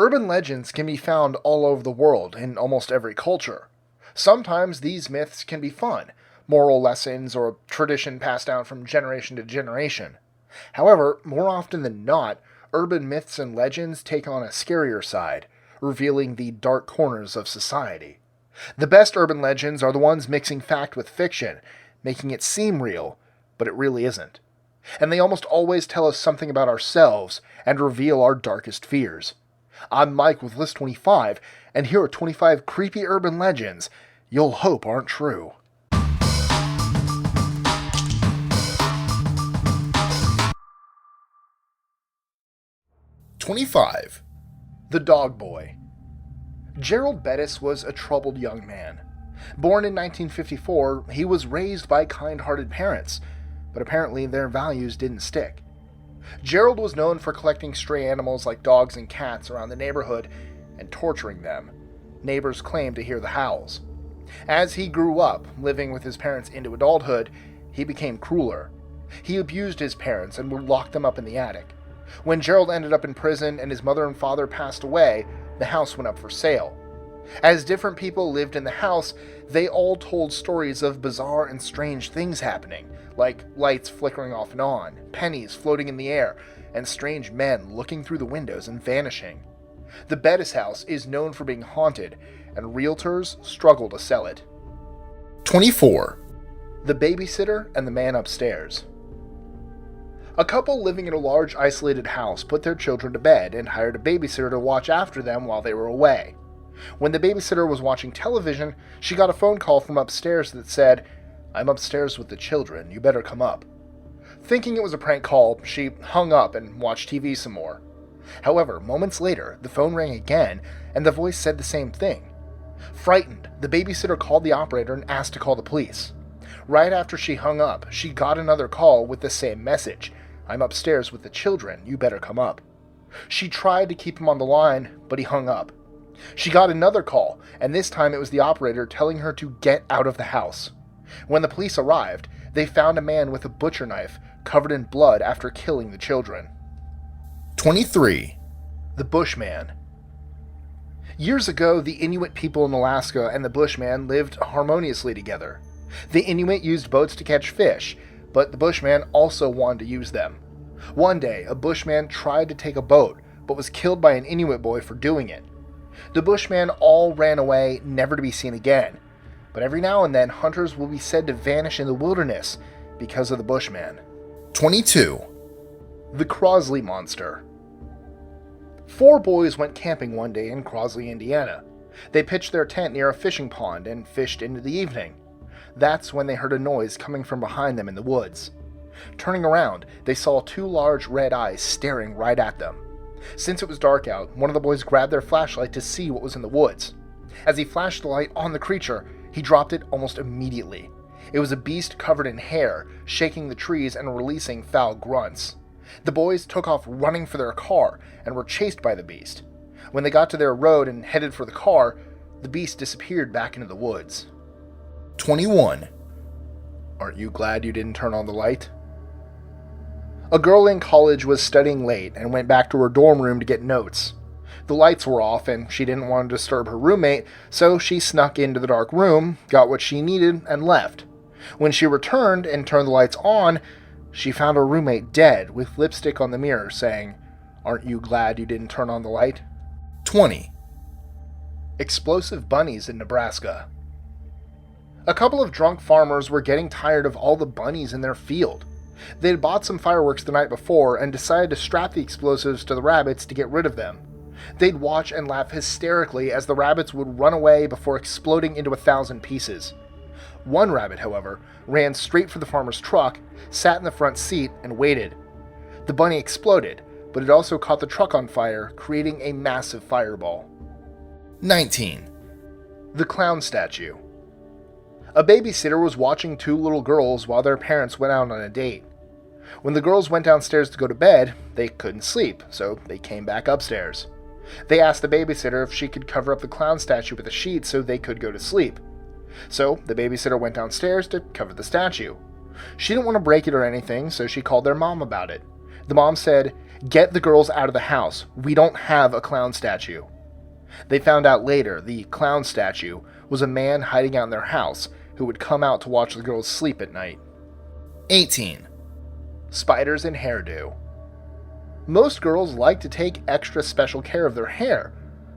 Urban legends can be found all over the world in almost every culture. Sometimes these myths can be fun, moral lessons, or a tradition passed down from generation to generation. However, more often than not, urban myths and legends take on a scarier side, revealing the dark corners of society. The best urban legends are the ones mixing fact with fiction, making it seem real, but it really isn't. And they almost always tell us something about ourselves and reveal our darkest fears. I'm Mike with List 25, and here are 25 creepy urban legends you'll hope aren't true. #25. The Dog Boy. Gerald Bettis was a troubled young man. Born in 1954, he was raised by kind-hearted parents, but apparently their values didn't stick. Gerald was known for collecting stray animals like dogs and cats around the neighborhood and torturing them. Neighbors claimed to hear the howls. As he grew up, living with his parents into adulthood, he became crueler. He abused his parents and would lock them up in the attic. When Gerald ended up in prison and his mother and father passed away, the house went up for sale. As different people lived in the house, they all told stories of bizarre and strange things happening, like lights flickering off and on, pennies floating in the air, and strange men looking through the windows and vanishing. The Bettis house is known for being haunted, and realtors struggle to sell it. #24. The Babysitter and the Man Upstairs. A couple living in a large isolated house put their children to bed and hired a babysitter to watch after them while they were away. When the babysitter was watching television, she got a phone call from upstairs that said, "I'm upstairs with the children, you better come up." Thinking it was a prank call, she hung up and watched TV some more. However, moments later, the phone rang again, and the voice said the same thing. Frightened, the babysitter called the operator and asked to call the police. Right after she hung up, she got another call with the same message, "I'm upstairs with the children, you better come up." She tried to keep him on the line, but he hung up. She got another call, and this time it was the operator telling her to get out of the house. When the police arrived, they found a man with a butcher knife covered in blood after killing the children. #23. The Bushman. Years ago, the Inuit people in Alaska and the Bushman lived harmoniously together. The Inuit used boats to catch fish, but the Bushman also wanted to use them. One day, a Bushman tried to take a boat, but was killed by an Inuit boy for doing it. The Bushmen all ran away, never to be seen again. But every now and then, hunters will be said to vanish in the wilderness because of the Bushman. #22. The Crossley Monster. 4 boys went camping one day in Crossley, Indiana. They pitched their tent near a fishing pond and fished into the evening. That's when they heard a noise coming from behind them in the woods. Turning around, they saw 2 large red eyes staring right at them. Since it was dark out, one of the boys grabbed their flashlight to see what was in the woods. As he flashed the light on the creature, he dropped it almost immediately. It was a beast covered in hair, shaking the trees and releasing foul grunts. The boys took off running for their car and were chased by the beast. When they got to their road and headed for the car, the beast disappeared back into the woods. #21. Aren't you glad you didn't turn on the light? A girl in college was studying late and went back to her dorm room to get notes. The lights were off and she didn't want to disturb her roommate, so she snuck into the dark room, got what she needed, and left. When she returned and turned the lights on, she found her roommate dead with lipstick on the mirror saying, "Aren't you glad you didn't turn on the light?" 20. Explosive bunnies in Nebraska. A couple of drunk farmers were getting tired of all the bunnies in their field. They had bought some fireworks the night before and decided to strap the explosives to the rabbits to get rid of them. They'd watch and laugh hysterically as the rabbits would run away before exploding into 1,000 pieces. One rabbit, however, ran straight for the farmer's truck, sat in the front seat, and waited. The bunny exploded, but it also caught the truck on fire, creating a massive fireball. 19. The Clown Statue. A babysitter was watching 2 little girls while their parents went out on a date. When the girls went downstairs to go to bed, they couldn't sleep, so they came back upstairs. They asked the babysitter if she could cover up the clown statue with a sheet so they could go to sleep. So the babysitter went downstairs to cover the statue. She didn't want to break it or anything, so she called their mom about it. The mom said, "Get the girls out of the house. We don't have a clown statue." They found out later the clown statue was a man hiding out in their house who would come out to watch the girls sleep at night. 18. Spiders in hairdo. Most girls like to take extra special care of their hair,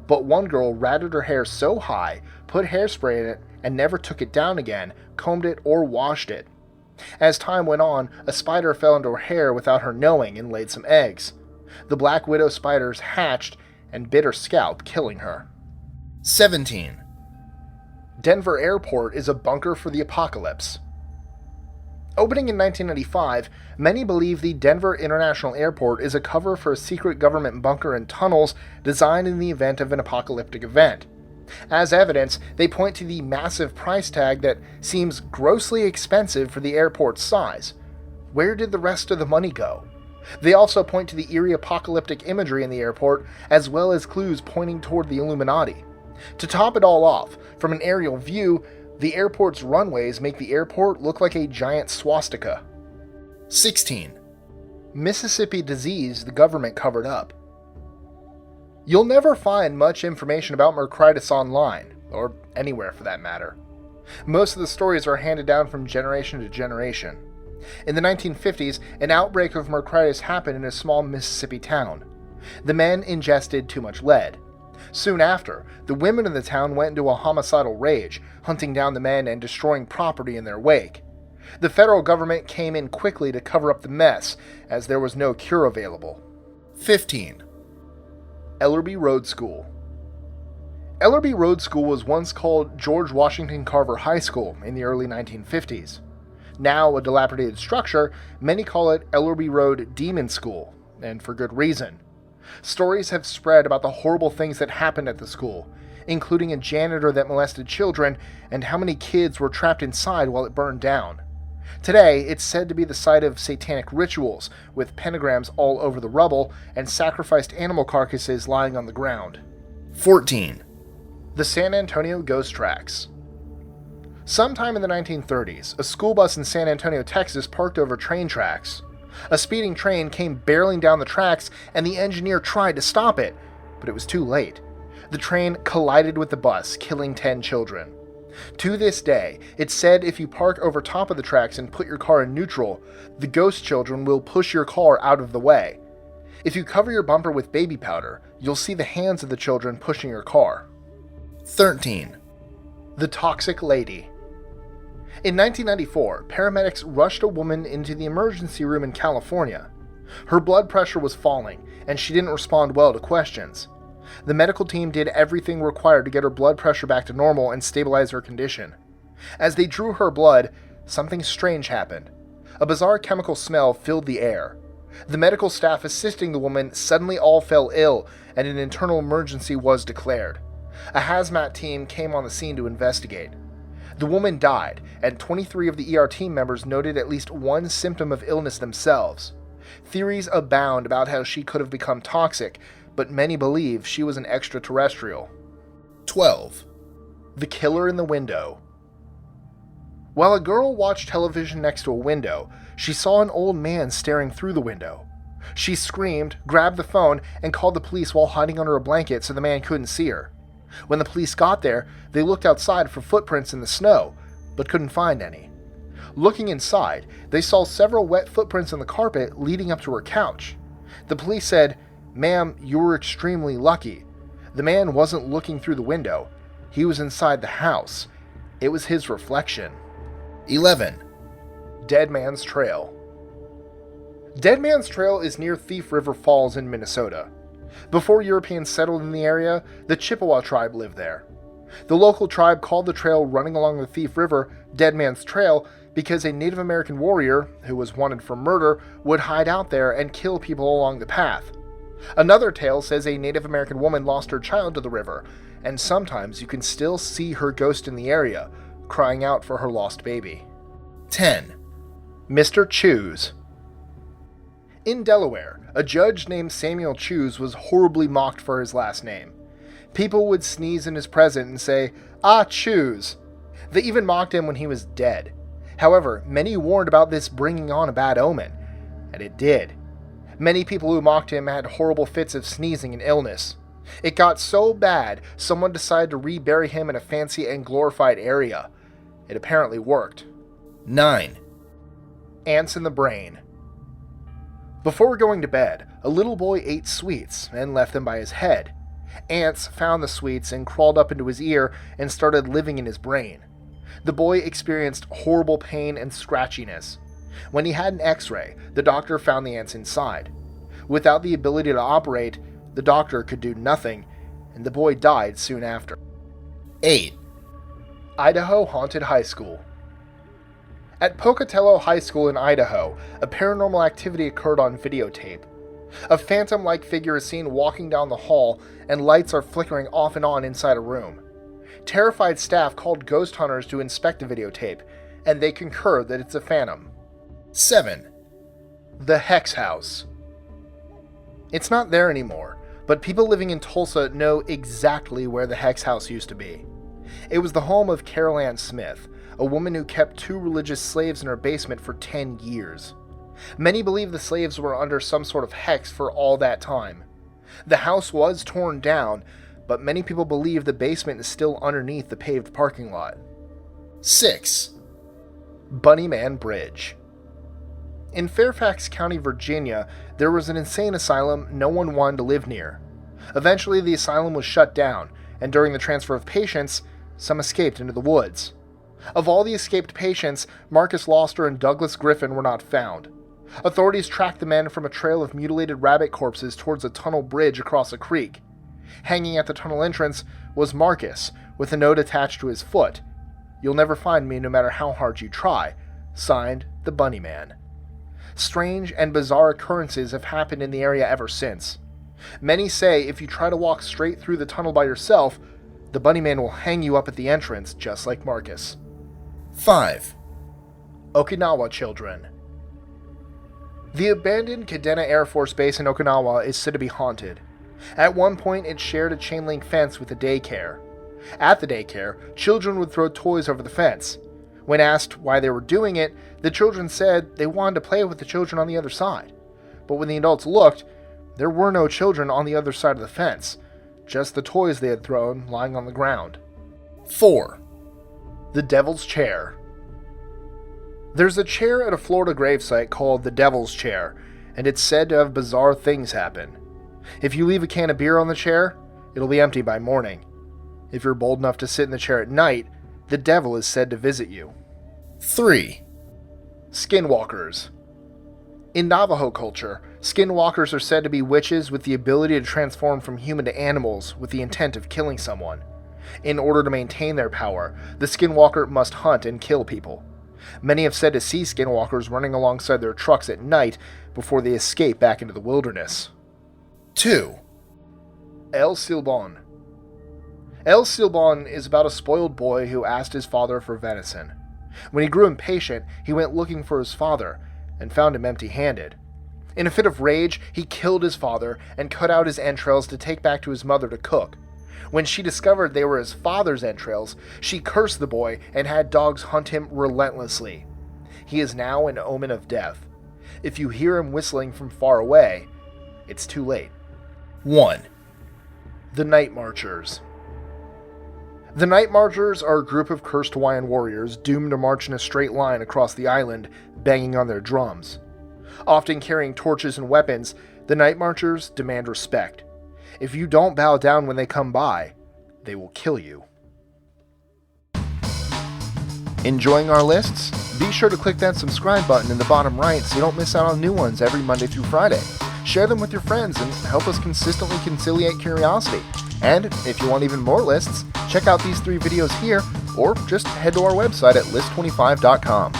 but one girl ratted her hair so high, put hairspray in it, and never took it down again, combed it, or washed it. As time went on, a spider fell into her hair without her knowing and laid some eggs. The black widow spiders hatched and bit her scalp, killing her. 17. Denver Airport is a bunker for the apocalypse. Opening in 1995, many believe the Denver International Airport is a cover for a secret government bunker and tunnels designed in the event of an apocalyptic event. As evidence, they point to the massive price tag that seems grossly expensive for the airport's size. Where did the rest of the money go? They also point to the eerie apocalyptic imagery in the airport, as well as clues pointing toward the Illuminati. To top it all off, from an aerial view, the airport's runways make the airport look like a giant swastika. 16. Mississippi disease the government covered up. You'll never find much information about Mercritis online, or anywhere for that matter. Most of the stories are handed down from generation to generation. In the 1950s, an outbreak of Mercritis happened in a small Mississippi town. The men ingested too much lead. Soon after, the women in the town went into a homicidal rage, hunting down the men and destroying property in their wake. The federal government came in quickly to cover up the mess, as there was no cure available. 15. Ellerbe Road School. Ellerbe Road School was once called George Washington Carver High School in the early 1950s. Now a dilapidated structure, many call it Ellerbe Road Demon School, and for good reason. Stories have spread about the horrible things that happened at the school, including a janitor that molested children and how many kids were trapped inside while it burned down. Today, it's said to be the site of satanic rituals, with pentagrams all over the rubble and sacrificed animal carcasses lying on the ground. 14. The San Antonio Ghost Tracks. Sometime in the 1930s, a school bus in San Antonio, Texas parked over train tracks. A speeding train came barreling down the tracks, and the engineer tried to stop it, but it was too late. The train collided with the bus, killing 10 children. To this day, it's said if you park over top of the tracks and put your car in neutral, the ghost children will push your car out of the way. If you cover your bumper with baby powder, you'll see the hands of the children pushing your car. 13. The Toxic Lady. In 1994, paramedics rushed a woman into the emergency room in California. Her blood pressure was falling, and she didn't respond well to questions. The medical team did everything required to get her blood pressure back to normal and stabilize her condition. As they drew her blood, something strange happened. A bizarre chemical smell filled the air. The medical staff assisting the woman suddenly all fell ill, and an internal emergency was declared. A hazmat team came on the scene to investigate. The woman died, and 23 of the ER team members noted at least one symptom of illness themselves. Theories abound about how she could have become toxic, but many believe she was an extraterrestrial. 12. The Killer in the Window. While a girl watched television next to a window, she saw an old man staring through the window. She screamed, grabbed the phone, and called the police while hiding under a blanket so the man couldn't see her. When the police got there, they looked outside for footprints in the snow, but couldn't find any. Looking inside, they saw several wet footprints on the carpet leading up to her couch. The police said, "Ma'am, you were extremely lucky. The man wasn't looking through the window. He was inside the house. It was his reflection." 11. Dead Man's Trail. Dead Man's Trail is near Thief River Falls in Minnesota. Before Europeans settled in the area, the Chippewa tribe lived there. The local tribe called the trail running along the Thief River Dead Man's Trail because a Native American warrior, who was wanted for murder, would hide out there and kill people along the path. Another tale says a Native American woman lost her child to the river, and sometimes you can still see her ghost in the area, crying out for her lost baby. 10. Mr. Choose. In Delaware, a judge named Samuel Choose was horribly mocked for his last name. People would sneeze in his presence and say, "Ah, Choose." They even mocked him when he was dead. However, many warned about this bringing on a bad omen, and it did. Many people who mocked him had horrible fits of sneezing and illness. It got so bad, someone decided to rebury him in a fancy and glorified area. It apparently worked. 9. Ants in the brain. Before going to bed, a little boy ate sweets and left them by his head. Ants found the sweets and crawled up into his ear and started living in his brain. The boy experienced horrible pain and scratchiness. When he had an x-ray, the doctor found the ants inside. Without the ability to operate, the doctor could do nothing, and the boy died soon after. 8. Idaho Haunted High School. At Pocatello High School in Idaho, a paranormal activity occurred on videotape. A phantom-like figure is seen walking down the hall, and lights are flickering off and on inside a room. Terrified staff called ghost hunters to inspect the videotape, and they concur that it's a phantom. 7. The Hex House. It's not there anymore, but people living in Tulsa know exactly where the Hex House used to be. It was the home of Carol Ann Smith, a woman who kept 2 religious slaves in her basement for 10 years. Many believe the slaves were under some sort of hex for all that time. The house was torn down, but many people believe the basement is still underneath the paved parking lot. 6. Bunnyman Bridge. In Fairfax County, Virginia, there was an insane asylum no one wanted to live near. Eventually, the asylum was shut down, and during the transfer of patients, some escaped into the woods. Of all the escaped patients, Marcus Loster and Douglas Griffin were not found. Authorities tracked the men from a trail of mutilated rabbit corpses towards a tunnel bridge across a creek. Hanging at the tunnel entrance was Marcus, with a note attached to his foot. "You'll never find me no matter how hard you try." Signed, the Bunnyman. Strange and bizarre occurrences have happened in the area ever since. Many say if you try to walk straight through the tunnel by yourself, the Bunnyman will hang you up at the entrance, just like Marcus. 5. Okinawa children. The abandoned Kadena Air Force Base in Okinawa is said to be haunted. At one point, it shared a chain-link fence with a daycare. At the daycare, children would throw toys over the fence. When asked why they were doing it, the children said they wanted to play with the children on the other side. But when the adults looked, there were no children on the other side of the fence, just the toys they had thrown lying on the ground. 4. The Devil's Chair. There's a chair at a Florida gravesite called the Devil's Chair, and it's said to have bizarre things happen. If you leave a can of beer on the chair, it'll be empty by morning. If you're bold enough to sit in the chair at night, the devil is said to visit you. 3. Skinwalkers. In Navajo culture, skinwalkers are said to be witches with the ability to transform from human to animals with the intent of killing someone. In order to maintain their power, the skinwalker must hunt and kill people. Many have said to see skinwalkers running alongside their trucks at night before they escape back into the wilderness. 2. El Silbon. El Silbon is about a spoiled boy who asked his father for venison. When he grew impatient, he went looking for his father and found him empty-handed. In a fit of rage, he killed his father and cut out his entrails to take back to his mother to cook. When she discovered they were his father's entrails, she cursed the boy and had dogs hunt him relentlessly. He is now an omen of death. If you hear him whistling from far away, it's too late. 1. The Night Marchers. The Night Marchers are a group of cursed Hawaiian warriors doomed to march in a straight line across the island, banging on their drums. Often carrying torches and weapons, the Night Marchers demand respect. If you don't bow down when they come by, they will kill you. Enjoying our lists? Be sure to click that subscribe button in the bottom right so you don't miss out on new ones every Monday through Friday. Share them with your friends and help us consistently conciliate curiosity. And if you want even more lists, check out these 3 videos here or just head to our website at list25.com.